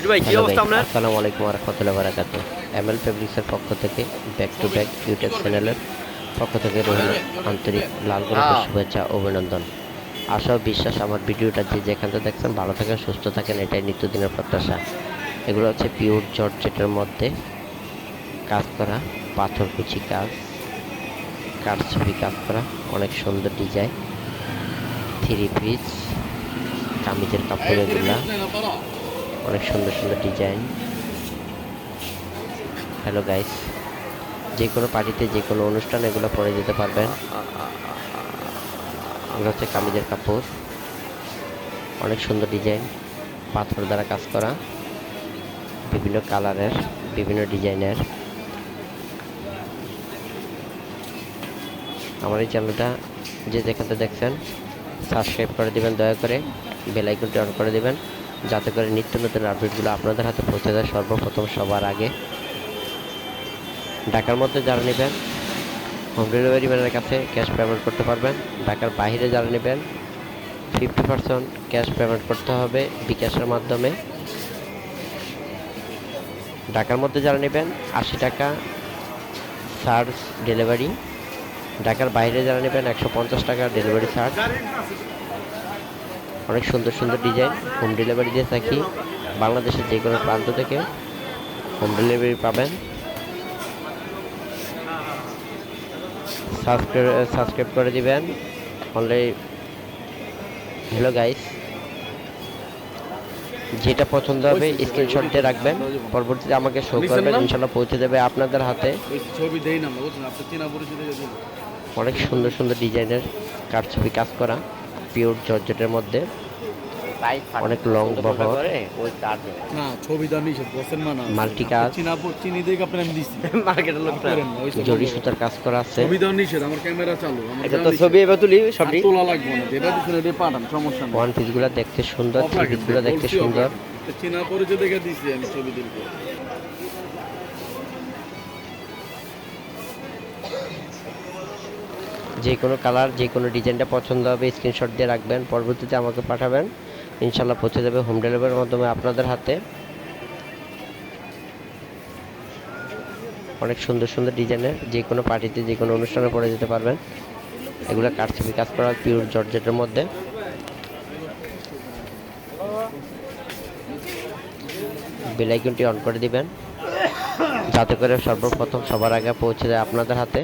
ভাই কি হ্যালো অবস্থা গাইস, আপনার? আসসালামু আলাইকুম ওয়া রাহমাতুল্লাহি ওয়া বারাকাতুহু। এমএল ফেব্রিক্সের পক্ষ থেকে ব্যাক টু ব্যাক ইউটিউব চ্যানেলের পক্ষ থেকে রইল আন্তরিক লাল গোলাপের শুভেচ্ছা ও অভিনন্দন। আশা ও বিশ্বাস আমার ভিডিওটা যে যেখান থেকে দেখছেন ভালো থাকেন, সুস্থ থাকেন, এটাই নিত্যদিনের প্রত্যাশা। এগুলো হচ্ছে পিওর জর্জেটের মধ্যে কাজ করা পাথরকুচি কাজ, কারচুপি কাজ করা, অনেক সুন্দর ডিজাইন, থ্রি পিস কামিজের কাপড়, এগুলা অনেক সুন্দর সুন্দর ডিজাইন। হ্যালো গাইস, যে কোনো পার্টিতে যে কোনো অনুষ্ঠানে এগুলো পরে যেতে পারবেন। এগুলো হচ্ছে কামিজের কাপড়, অনেক সুন্দর ডিজাইন, পাথর দ্বারা কাজ করা, বিভিন্ন কালারের, বিভিন্ন ডিজাইনের। আমার এই চ্যানেলটা যে যেখানে দেখছেন সাবস্ক্রাইব করে দিবেন, দয়া করে বেল আইকনটি অন করে দিবেন, যাতে করে নিত্য নতুন আপডেটগুলো আপনাদের হাতে পৌঁছে যায় সর্বপ্রথম সবার আগে। ঢাকার মধ্যে যারা নেবেন হোম ডেলিভারি ম্যানের কাছে ক্যাশ পেমেন্ট করতে পারবেন। ঢাকার বাইরে যারা নেবেন 50% ক্যাশ পেমেন্ট করতে হবে বিকাশের মাধ্যমে। ঢাকার মধ্যে যারা নেবেন 80 টাকা চার্জ ডেলিভারি। ঢাকার বাইরে যারা নেবেন 150 টাকা ডেলিভারি চার্জ। অনেক সুন্দর সুন্দর ডিজাইন হোম ডেলিভারি দিয়ে থাকি। বাংলাদেশের যে কোনো প্রান্ত থেকে হোম ডেলিভারি পাবেন। সাবস্ক্রাইব করে দিবেন অনলি। হ্যালো গাইস, যেটা পছন্দ হবে স্ক্রিনশট দিয়ে রাখবেন, পরবর্তীতে আমাকে শো করবেন, ইনশাল্লাহ পৌঁছে দেবে আপনাদের হাতে। অনেক সুন্দর সুন্দর ডিজাইনের কারচুপি কাজ করা পিওর জর্জেটের মধ্যে, অনেক লং বহর, না ছবি দাও নিষেধ বসেন মানা মাল্টি কাজ, চিনি দেখে আপনি আমি দিছি মার্কেটের লোক জরি সুতার কাজ করা আছে। ছবি দাও নিষেধ, আমার ক্যামেরা চালু, আমার এটা তো ছবি এবার তুলি সবটি তোলা লাগবে না, যেটা দিছেন এটা পাঠান, সমস্যা নেই। ওয়ান পিসগুলো দেখতে সুন্দর, থ্রি পিসগুলো দেখতে সুন্দর। চিনা পরিচয় দেখে দিছি আমি ছবি দিব। যে কোনো কালার, যে কোনো ডিজাইনটা পছন্দ হবে স্ক্রিনশট দিয়ে রাখবেন, পরবর্তীতে আমাকে পাঠাবেন, ইনশাল্লাহ পৌঁছে যাবে হোম ডেলিভারির মাধ্যমে আপনাদের হাতে। অনেক সুন্দর সুন্দর ডিজাইনের যে কোনো পার্টিতে যে কোনো অনুষ্ঠানে পরে যেতে পারবেন। এগুলো কারচুপি কাজ করা পিওর জর্জেটের মধ্যে। বেল আইকনটি অন করে দিবেন, যাতে করে সর্বপ্রথম সবার আগে পৌঁছে যায় আপনাদের হাতে।